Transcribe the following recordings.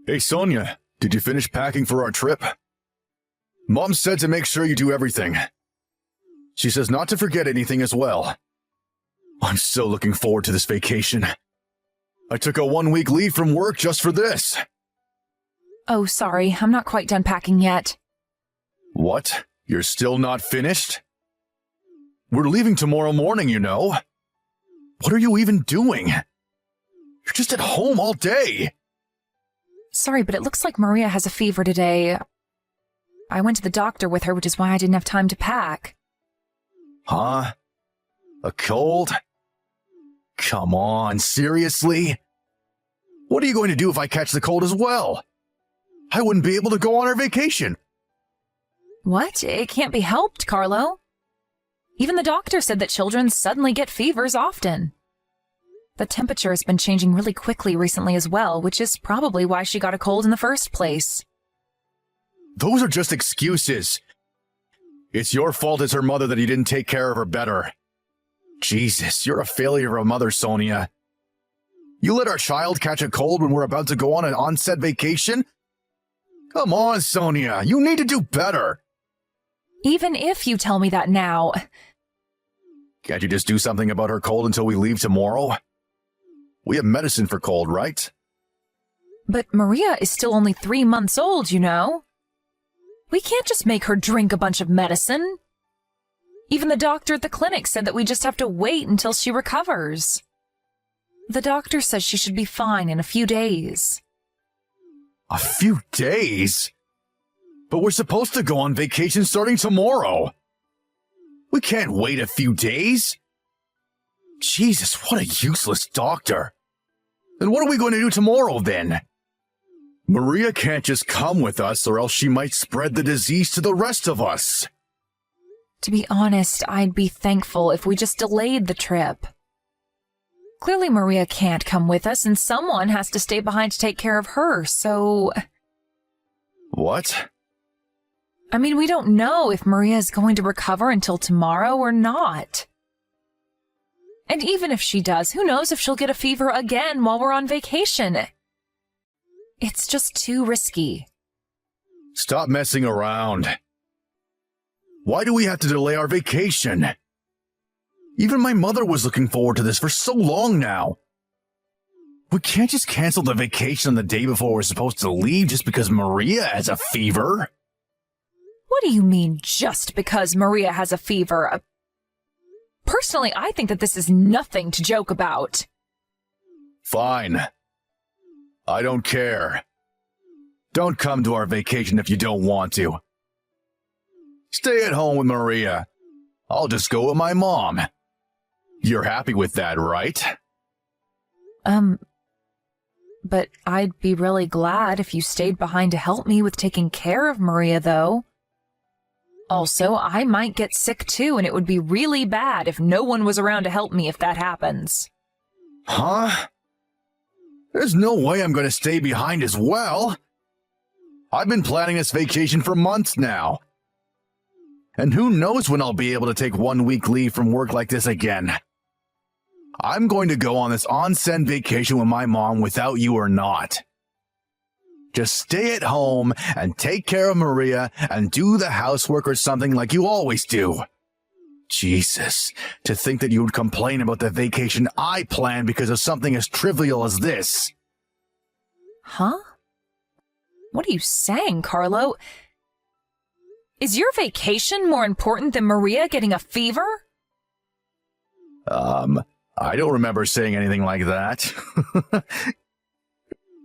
Hey, Sonia, did you finish packing for our trip? Mom said to make sure you do everything. She says not to forget anything as well. I'm so looking forward to this vacation. I took a 1-week leave from work just for this. Oh, sorry, I'm not quite done packing yet. What? You're still not finished? We're leaving tomorrow morning, you know. What are you even doing? You're just at home all day. Sorry, but it looks like Maria has a fever today. I went to the doctor with her, which is why I didn't have time to pack. Huh? A cold? Come on, seriously? What are you going to do if I catch the cold as well? I wouldn't be able to go on our vacation. What? It can't be helped, Carlo. Even the doctor said that children suddenly get fevers often. The temperature has been changing really quickly recently as well, which is probably why she got a cold in the first place. Those are just excuses. It's your fault as her mother that you didn't take care of her better. Jesus, you're a failure of a mother, Sonia. You let our child catch a cold when we're about to go on an onset vacation? Come on, Sonia, you need to do better. Even if you tell me that now... Can't you just do something about her cold until we leave tomorrow? We have medicine for cold, right? But Maria is still only 3 months old, you know. We can't just make her drink a bunch of medicine. Even the doctor at the clinic said that we just have to wait until she recovers. The doctor says she should be fine in a few days. A few days? But we're supposed to go on vacation starting tomorrow. We can't wait a few days. Jesus, what a useless doctor. Then what are we going to do tomorrow then? Maria can't just come with us or else she might spread the disease to the rest of us. To be honest, I'd be thankful if we just delayed the trip. Clearly Maria can't come with us and someone has to stay behind to take care of her, so... What? I mean, we don't know if Maria is going to recover until tomorrow or not. And even if she does, who knows if she'll get a fever again while we're on vacation? It's just too risky. Stop messing around. Why do we have to delay our vacation? Even my mother was looking forward to this for so long now. We can't just cancel the vacation on the day before we're supposed to leave just because Maria has a fever. What do you mean, just because Maria has a fever? Personally, I think that this is nothing to joke about. Fine. I don't care. Don't come to our vacation if you don't want to. Stay at home with Maria. I'll just go with my mom. You're happy with that, right? But I'd be really glad if you stayed behind to help me with taking care of Maria, though. Also, I might get sick too, and it would be really bad if no one was around to help me if that happens. Huh? There's no way I'm going to stay behind as well. I've been planning this vacation for months now. And who knows when I'll be able to take 1 week leave from work like this again. I'm going to go on this onsen vacation with my mom without you or not. Just stay at home and take care of Maria and do the housework or something like you always do. Jesus, to think that you would complain about the vacation I planned because of something as trivial as this. Huh? What are you saying, Carlo? Is your vacation more important than Maria getting a fever? I don't remember saying anything like that.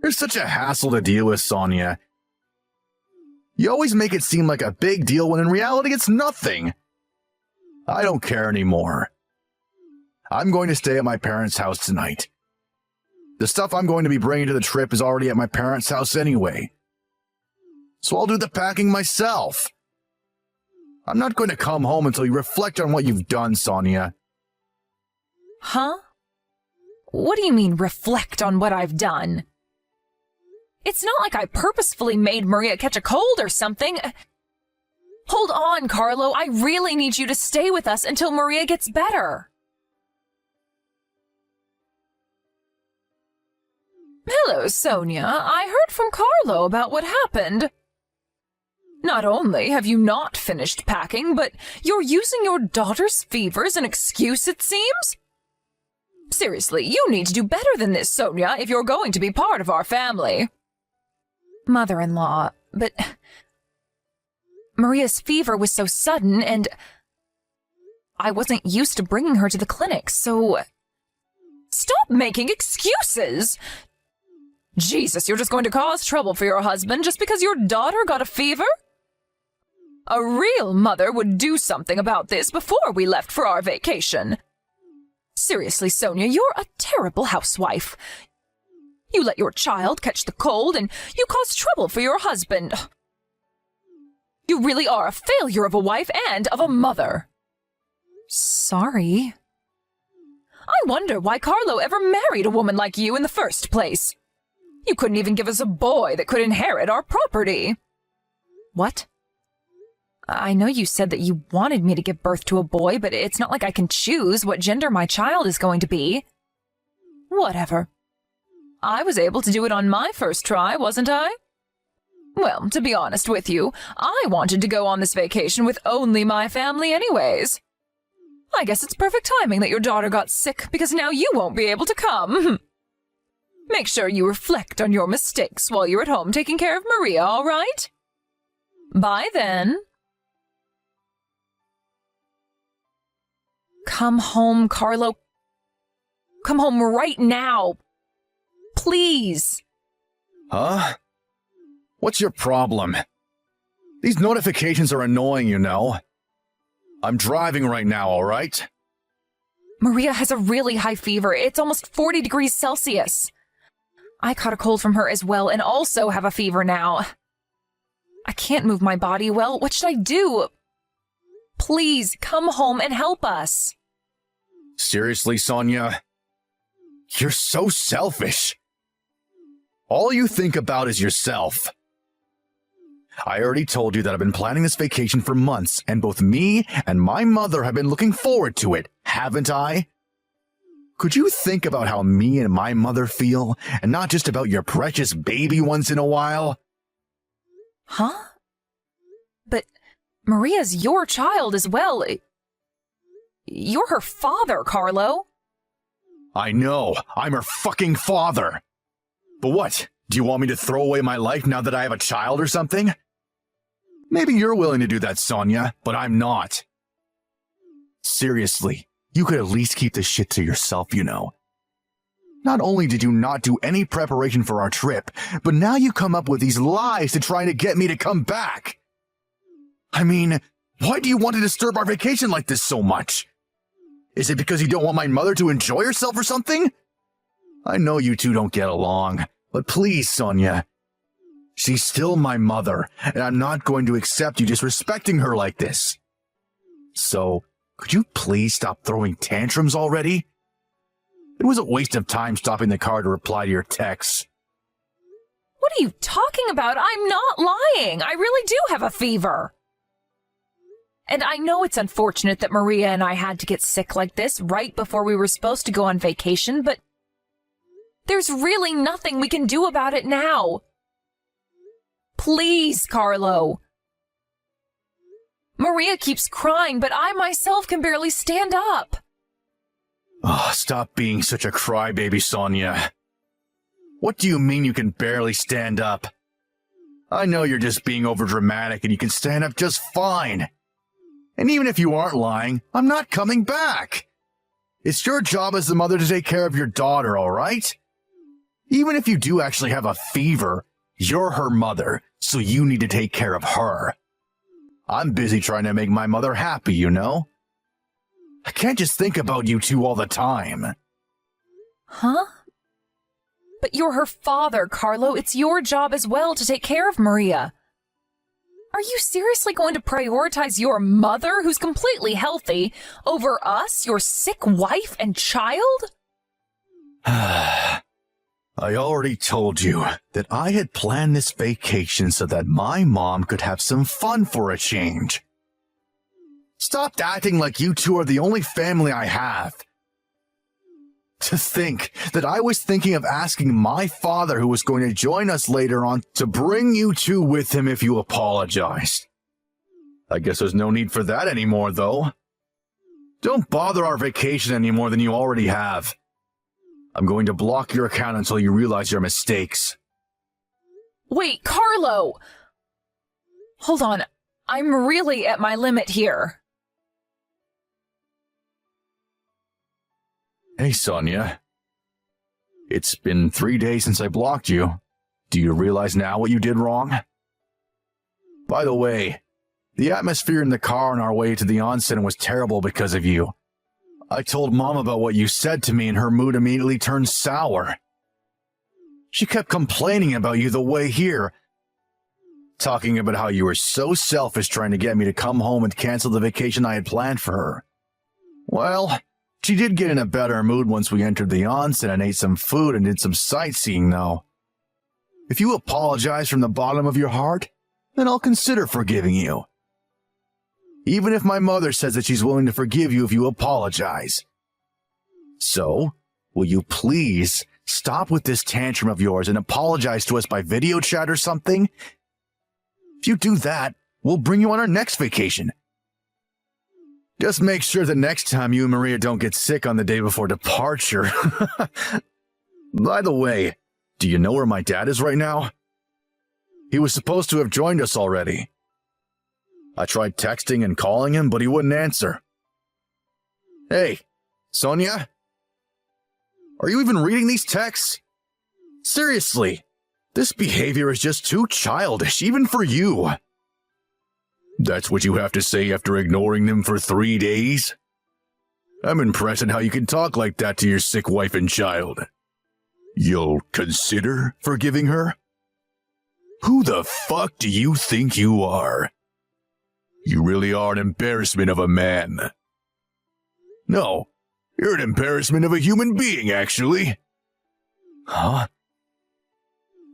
You're such a hassle to deal with, Sonia. You always make it seem like a big deal when in reality it's nothing. I don't care anymore. I'm going to stay at my parents' house tonight. The stuff I'm going to be bringing to the trip is already at my parents' house anyway. So I'll do the packing myself. I'm not going to come home until you reflect on what you've done, Sonia. Huh? What do you mean, reflect on what I've done? It's not like I purposefully made Maria catch a cold or something. Hold on, Carlo. I really need you to stay with us until Maria gets better. Hello, Sonia. I heard from Carlo about what happened. Not only have you not finished packing, but you're using your daughter's fever as an excuse, it seems? Seriously, you need to do better than this, Sonia, if you're going to be part of our family. Mother-in-law, but Maria's fever was so sudden, and I wasn't used to bringing her to the clinic, so... Stop making excuses! Jesus, you're just going to cause trouble for your husband just because your daughter got a fever? A real mother would do something about this before we left for our vacation. Seriously, Sonia, you're a terrible housewife. You let your child catch the cold, and you cause trouble for your husband. You really are a failure of a wife and of a mother. Sorry. I wonder why Carlo ever married a woman like you in the first place. You couldn't even give us a boy that could inherit our property. What? I know you said that you wanted me to give birth to a boy, but it's not like I can choose what gender my child is going to be. Whatever. I was able to do it on my first try, wasn't I? Well, to be honest with you, I wanted to go on this vacation with only my family anyways. I guess it's perfect timing that your daughter got sick, because now you won't be able to come. Make sure you reflect on your mistakes while you're at home taking care of Maria, all right? Bye then. Come home, Carlo. Come home right now. Please. Huh? What's your problem? These notifications are annoying, you know. I'm driving right now, all right? Maria has a really high fever. It's almost 40 degrees Celsius. I caught a cold from her as well and also have a fever now. I can't move my body well. What should I do? Please, come home and help us. Seriously, Sonia? You're so selfish. All you think about is yourself. I already told you that I've been planning this vacation for months, and both me and my mother have been looking forward to it, haven't I? Could you think about how me and my mother feel, and not just about your precious baby once in a while? Huh? But Maria's your child as well. You're her father, Carlo. I know, I'm her fucking father. But what, do you want me to throw away my life now that I have a child or something? Maybe you're willing to do that, Sonia, but I'm not. Seriously, you could at least keep this shit to yourself, you know. Not only did you not do any preparation for our trip, but now you come up with these lies to try to get me to come back. I mean, why do you want to disturb our vacation like this so much? Is it because you don't want my mother to enjoy herself or something? I know you two don't get along, but please, Sonia. She's still my mother, and I'm not going to accept you disrespecting her like this. So, could you please stop throwing tantrums already? It was a waste of time stopping the car to reply to your texts. What are you talking about? I'm not lying. I really do have a fever. And I know it's unfortunate that Maria and I had to get sick like this right before we were supposed to go on vacation, but there's really nothing we can do about it now. Please, Carlo. Maria keeps crying, but I myself can barely stand up. Oh, stop being such a crybaby, Sonia. What do you mean you can barely stand up? I know you're just being overdramatic and you can stand up just fine. And even if you aren't lying, I'm not coming back. It's your job as the mother to take care of your daughter, all right? Even if you do actually have a fever, you're her mother, so you need to take care of her. I'm busy trying to make my mother happy, you know? I can't just think about you two all the time. Huh? But you're her father, Carlo. It's your job as well to take care of Maria. Are you seriously going to prioritize your mother, who's completely healthy, over us, your sick wife and child? I already told you that I had planned this vacation so that my mom could have some fun for a change. Stop acting like you two are the only family I have. To think that I was thinking of asking my father, who was going to join us later on, to bring you two with him if you apologized. I guess there's no need for that anymore, though. Don't bother our vacation any more than you already have. I'm going to block your account until you realize your mistakes. Wait, Carlo! Hold on. I'm really at my limit here. Hey, Sonia. It's been 3 days since I blocked you. Do you realize now what you did wrong? By the way, the atmosphere in the car on our way to the onsen was terrible because of you. I told Mom about what you said to me and her mood immediately turned sour. She kept complaining about you the way here, talking about how you were so selfish trying to get me to come home and cancel the vacation I had planned for her. Well, she did get in a better mood once we entered the onsen and ate some food and did some sightseeing, though. If you apologize from the bottom of your heart, then I'll consider forgiving you. Even if my mother says that she's willing to forgive you if you apologize. So, will you please stop with this tantrum of yours and apologize to us by video chat or something? If you do that, we'll bring you on our next vacation. Just make sure that next time you and Maria don't get sick on the day before departure. By the way, do you know where my dad is right now? He was supposed to have joined us already. I tried texting and calling him, but he wouldn't answer. Hey, Sonia? Are you even reading these texts? Seriously, this behavior is just too childish, even for you. That's what you have to say after ignoring them for 3 days? I'm impressed at how you can talk like that to your sick wife and child. You'll consider forgiving her? Who the fuck do you think you are? You really are an embarrassment of a man. No, you're an embarrassment of a human being, actually. Huh?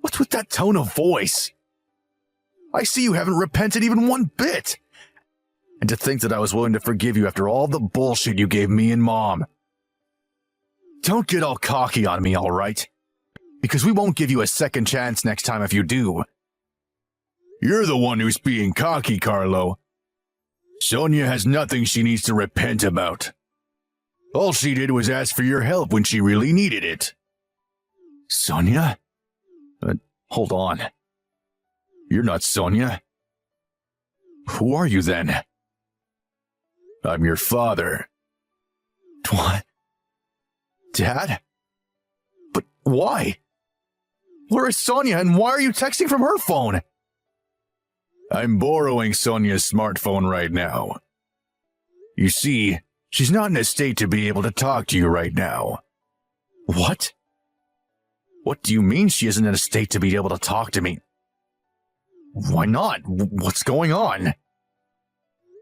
What's with that tone of voice? I see you haven't repented even one bit. And to think that I was willing to forgive you after all the bullshit you gave me and Mom. Don't get all cocky on me, all right? Because we won't give you a second chance next time if you do. You're the one who's being cocky, Carlo. Sonia has nothing she needs to repent about. All she did was ask for your help when she really needed it. Sonia? Hold on. You're not Sonia. Who are you then? I'm your father. What? Dad? But why? Where is Sonia and why are you texting from her phone? I'm borrowing Sonia's smartphone right now. You see, she's not in a state to be able to talk to you right now. What? What do you mean she isn't in a state to be able to talk to me? Why not? What's going on?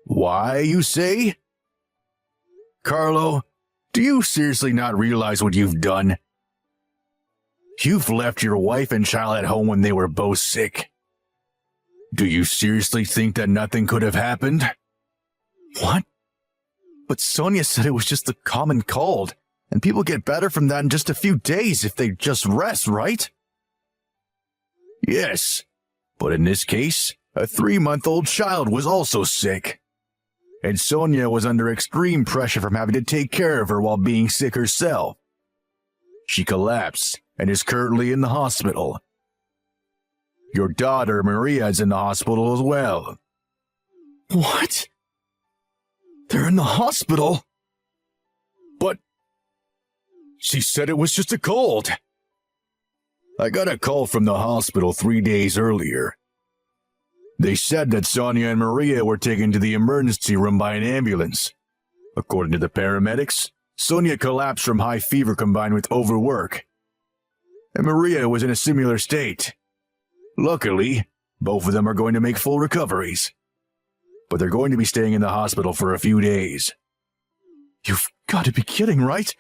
Why, you say? Carlo, do you seriously not realize what you've done? You've left your wife and child at home when they were both sick. Do you seriously think that nothing could have happened? What? But Sonia said it was just a common cold, and people get better from that in just a few days if they just rest, right? Yes, but in this case, a 3-month-old child was also sick. And Sonia was under extreme pressure from having to take care of her while being sick herself. She collapsed and is currently in the hospital. Your daughter, Maria, is in the hospital as well. What? They're in the hospital? But she said it was just a cold. I got a call from the hospital 3 days earlier. They said that Sonia and Maria were taken to the emergency room by an ambulance. According to the paramedics, Sonia collapsed from high fever combined with overwork. And Maria was in a similar state. Luckily, both of them are going to make full recoveries. But they're going to be staying in the hospital for a few days. You've got to be kidding, right?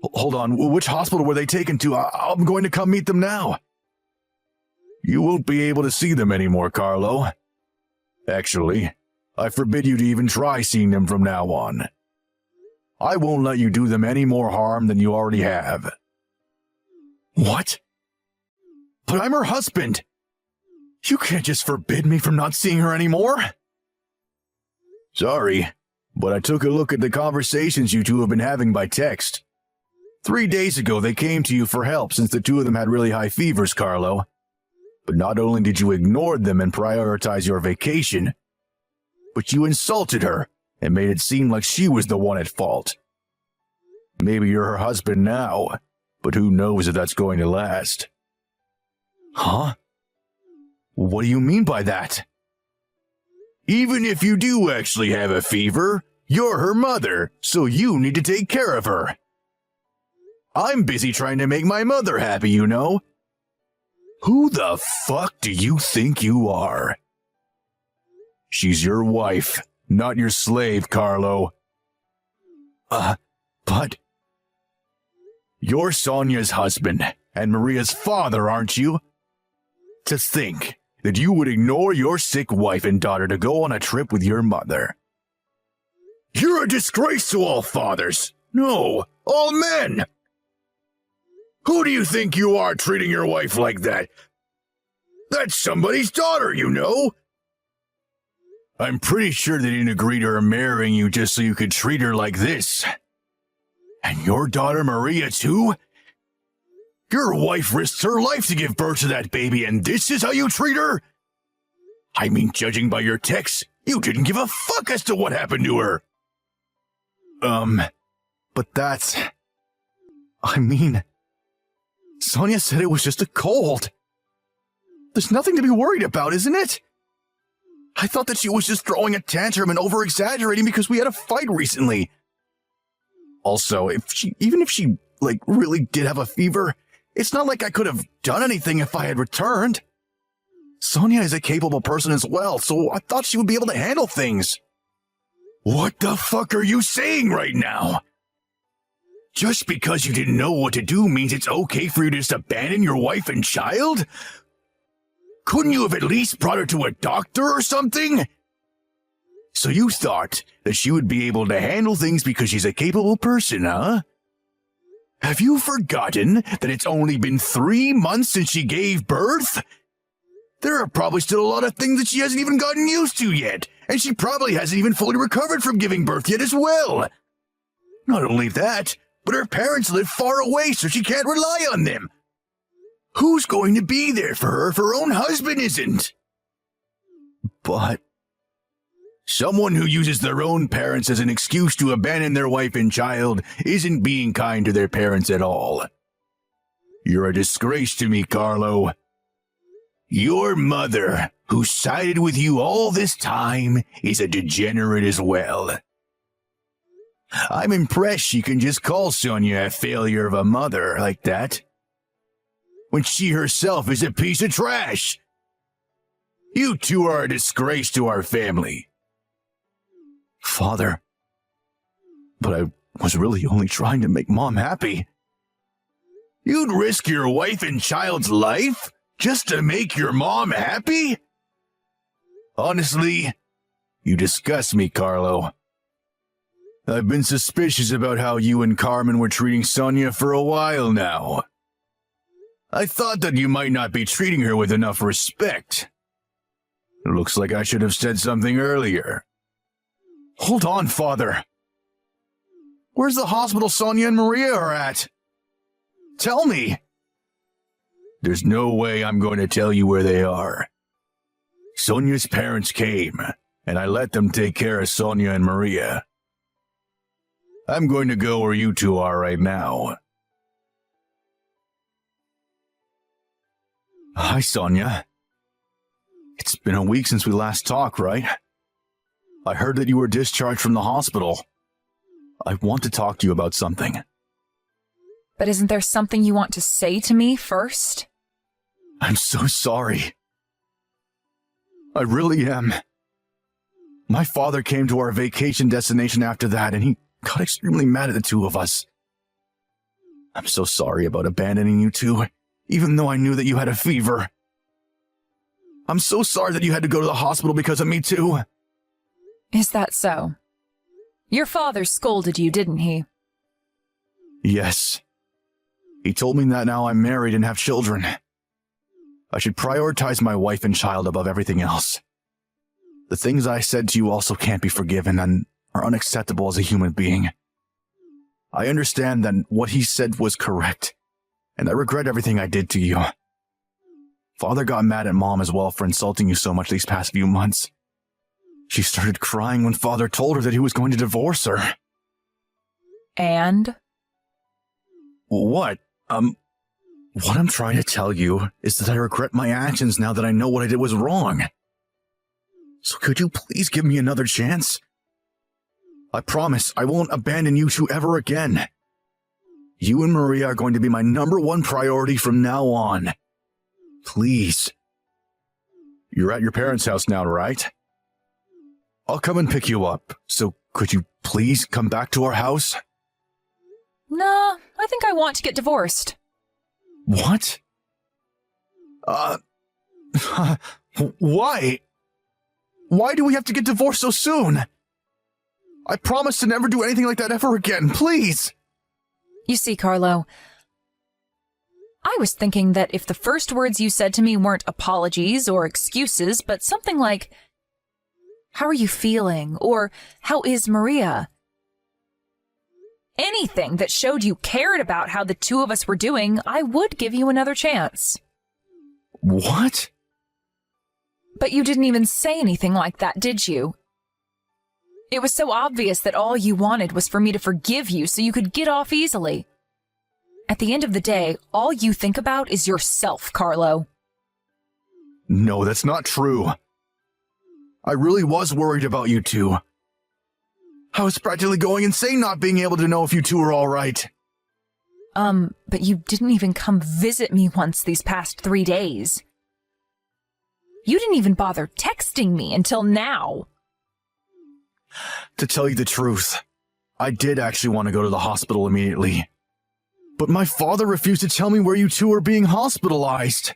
Hold on, which hospital were they taken to? I'm going to come meet them now. You won't be able to see them anymore, Carlo. Actually, I forbid you to even try seeing them from now on. I won't let you do them any more harm than you already have. What? But I'm her husband. You can't just forbid me from not seeing her anymore. Sorry, but I took a look at the conversations you two have been having by text. 3 days ago, they came to you for help since the two of them had really high fevers, Carlo. But not only did you ignore them and prioritize your vacation, but you insulted her and made it seem like she was the one at fault. Maybe you're her husband now, but who knows if that's going to last. Huh? What do you mean by that? Even if you do actually have a fever, you're her mother, so you need to take care of her. I'm busy trying to make my mother happy, you know. Who the fuck do you think you are? She's your wife, not your slave, Carlo. But... You're Sonia's husband and Maria's father, aren't you? To think that you would ignore your sick wife and daughter to go on a trip with your mother. You're a disgrace to all fathers. No, all men. Who do you think you are treating your wife like that? That's somebody's daughter, you know. I'm pretty sure they didn't agree to her marrying you just so you could treat her like this. And your daughter Maria, too? Your wife risks her life to give birth to that baby, and this is how you treat her? I mean, judging by your texts, you didn't give a fuck as to what happened to her. But that's... I mean... Sonia said it was just a cold. There's nothing to be worried about, isn't it? I thought that she was just throwing a tantrum and over-exaggerating because we had a fight recently. Also, even if she really did have a fever, it's not like I could have done anything if I had returned. Sonia is a capable person as well, so I thought she would be able to handle things. What the fuck are you saying right now? Just because you didn't know what to do means it's okay for you to just abandon your wife and child? Couldn't you have at least brought her to a doctor or something? So you thought that she would be able to handle things because she's a capable person, huh? Have you forgotten that it's only been 3 months since she gave birth? There are probably still a lot of things that she hasn't even gotten used to yet, and she probably hasn't even fully recovered from giving birth yet as well. Not only that, but her parents live far away, so she can't rely on them. Who's going to be there for her if her own husband isn't? But someone who uses their own parents as an excuse to abandon their wife and child isn't being kind to their parents at all. You're a disgrace to me, Carlo. Your mother, who sided with you all this time, is a degenerate as well. I'm impressed she can just call Sonia a failure of a mother like that, when she herself is a piece of trash. You two are a disgrace to our family. Father, but I was really only trying to make Mom happy. You'd risk your wife and child's life just to make your mom happy? Honestly, you disgust me, Carlo. I've been suspicious about how you and Carmen were treating Sonia for a while now. I thought that you might not be treating her with enough respect. It looks like I should have said something earlier. Hold on, Father. Where's the hospital Sonia and Maria are at? Tell me. There's no way I'm going to tell you where they are. Sonia's parents came, and I let them take care of Sonia and Maria. I'm going to go where you two are right now. Hi, Sonia. It's been a week since we last talked, right? I heard that you were discharged from the hospital. I want to talk to you about something. But isn't there something you want to say to me first? I'm so sorry. I really am. My father came to our vacation destination after that, and he got extremely mad at the two of us. I'm so sorry about abandoning you two, even though I knew that you had a fever. I'm so sorry that you had to go to the hospital because of me too. Is that so? Your father scolded you, didn't he? Yes. He told me that now I'm married and have children, I should prioritize my wife and child above everything else. The things I said to you also can't be forgiven and are unacceptable as a human being. I understand that what he said was correct, and I regret everything I did to you. Father got mad at Mom as well for insulting you so much these past few months. She started crying when Father told her that he was going to divorce her. And? What? What I'm trying to tell you is that I regret my actions now that I know what I did was wrong. So could you please give me another chance? I promise I won't abandon you two ever again. You and Maria are going to be my #1 priority from now on. Please. You're at your parents' house now, right? I'll come and pick you up, so could you please come back to our house? Nah, I think I want to get divorced. What? Why? Why do we have to get divorced so soon? I promise to never do anything like that ever again, please! You see, Carlo, I was thinking that if the first words you said to me weren't apologies or excuses, but something like, "How are you feeling?" or "How is Maria?" Anything that showed you cared about how the two of us were doing, I would give you another chance. What? But you didn't even say anything like that, did you? It was so obvious that all you wanted was for me to forgive you so you could get off easily. At the end of the day, all you think about is yourself, Carlo. No, that's not true. I really was worried about you two. I was practically going insane not being able to know if you two were all right. But you didn't even come visit me once these past 3 days. You didn't even bother texting me until now. To tell you the truth, I did actually want to go to the hospital immediately. But my father refused to tell me where you two were being hospitalized.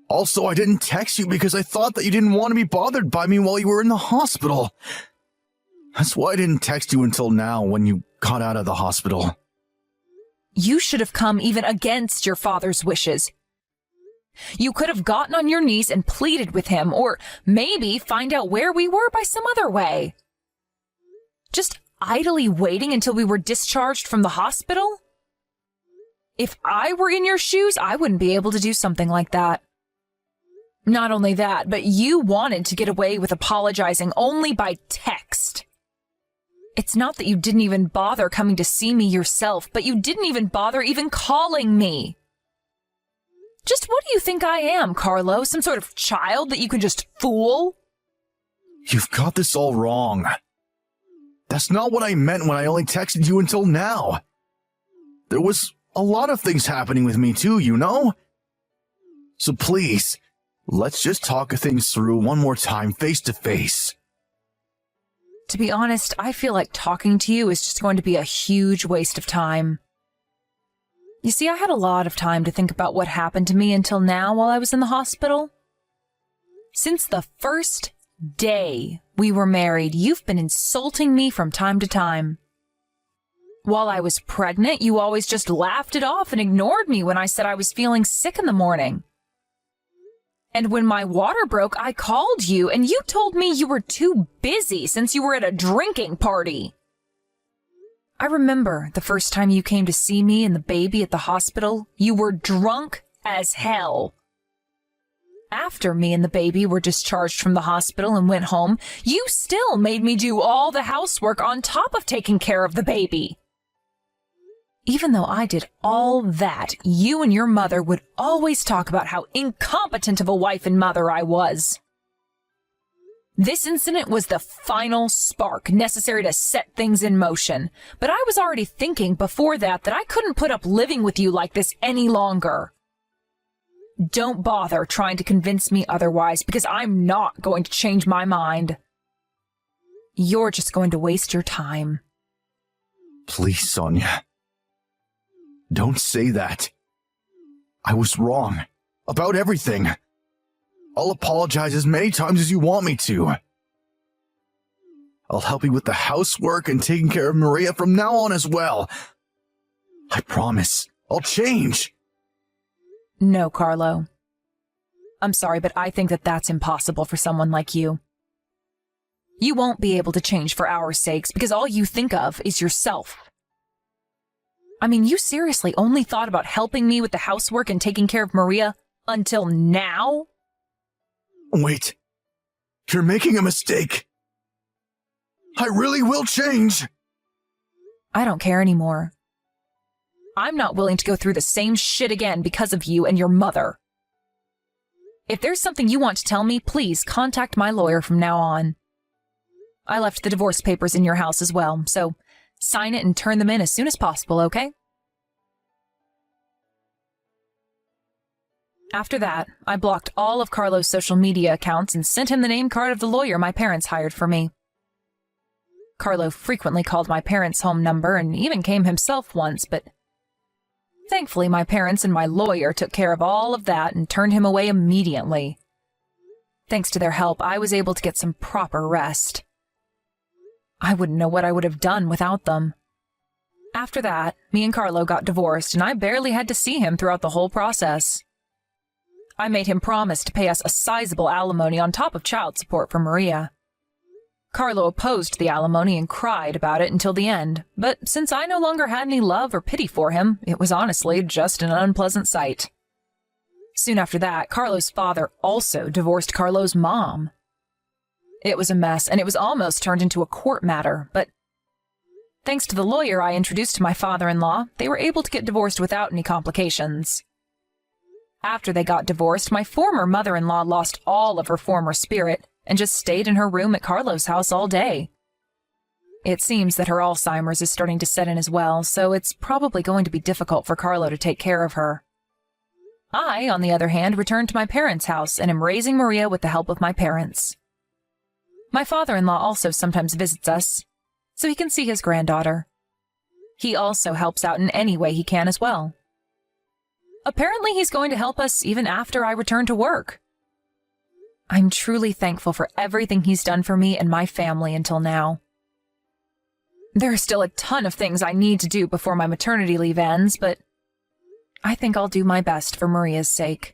Also, I didn't text you because I thought that you didn't want to be bothered by me while you were in the hospital. That's why I didn't text you until now when you got out of the hospital. You should have come even against your father's wishes. You could have gotten on your knees and pleaded with him, or maybe find out where we were by some other way. Just idly waiting until we were discharged from the hospital? If I were in your shoes, I wouldn't be able to do something like that. Not only that, but you wanted to get away with apologizing only by text. It's not that you didn't even bother coming to see me yourself, but you didn't even bother even calling me. Just what do you think I am, Carlo? Some sort of child that you can just fool? You've got this all wrong. That's not what I meant when I only texted you until now. There was a lot of things happening with me too, you know? So please, let's just talk things through one more time face to face. To be honest, I feel like talking to you is just going to be a huge waste of time. You see, I had a lot of time to think about what happened to me until now while I was in the hospital. Since the first day we were married, you've been insulting me from time to time. While I was pregnant, you always just laughed it off and ignored me when I said I was feeling sick in the morning. And when my water broke, I called you and you told me you were too busy since you were at a drinking party. I remember the first time you came to see me and the baby at the hospital, you were drunk as hell. After me and the baby were discharged from the hospital and went home, you still made me do all the housework on top of taking care of the baby. Even though I did all that, you and your mother would always talk about how incompetent of a wife and mother I was. This incident was the final spark necessary to set things in motion, but I was already thinking before that I couldn't put up living with you like this any longer. Don't bother trying to convince me otherwise, because I'm not going to change my mind. You're just going to waste your time. Please, Sonia. Don't say that. I was wrong. About everything. I'll apologize as many times as you want me to. I'll help you with the housework and taking care of Maria from now on as well. I promise, I'll change. No, Carlo. I'm sorry, but I think that that's impossible for someone like you. You won't be able to change for our sakes because all you think of is yourself. I mean, you seriously only thought about helping me with the housework and taking care of Maria until now? Wait, you're making a mistake. I really will change. I don't care anymore. I'm not willing to go through the same shit again because of you and your mother. If there's something you want to tell me, please contact my lawyer from now on. I left the divorce papers in your house as well, so sign it and turn them in as soon as possible, okay? After that, I blocked all of Carlo's social media accounts and sent him the name card of the lawyer my parents hired for me. Carlo frequently called my parents' home number and even came himself once, but thankfully my parents and my lawyer took care of all of that and turned him away immediately. Thanks to their help, I was able to get some proper rest. I wouldn't know what I would have done without them. After that, me and Carlo got divorced, and I barely had to see him throughout the whole process. I made him promise to pay us a sizable alimony on top of child support for Maria. Carlo opposed the alimony and cried about it until the end, but since I no longer had any love or pity for him, it was honestly just an unpleasant sight. Soon after that, Carlo's father also divorced Carlo's mom. It was a mess, and it was almost turned into a court matter, but thanks to the lawyer I introduced to my father-in-law, they were able to get divorced without any complications. After they got divorced, my former mother-in-law lost all of her former spirit and just stayed in her room at Carlo's house all day. It seems that her Alzheimer's is starting to set in as well, so it's probably going to be difficult for Carlo to take care of her. I, on the other hand, returned to my parents' house and am raising Maria with the help of my parents. My father-in-law also sometimes visits us, so he can see his granddaughter. He also helps out in any way he can as well. Apparently he's going to help us even after I return to work. I'm truly thankful for everything he's done for me and my family until now. There are still a ton of things I need to do before my maternity leave ends, but I think I'll do my best for Maria's sake.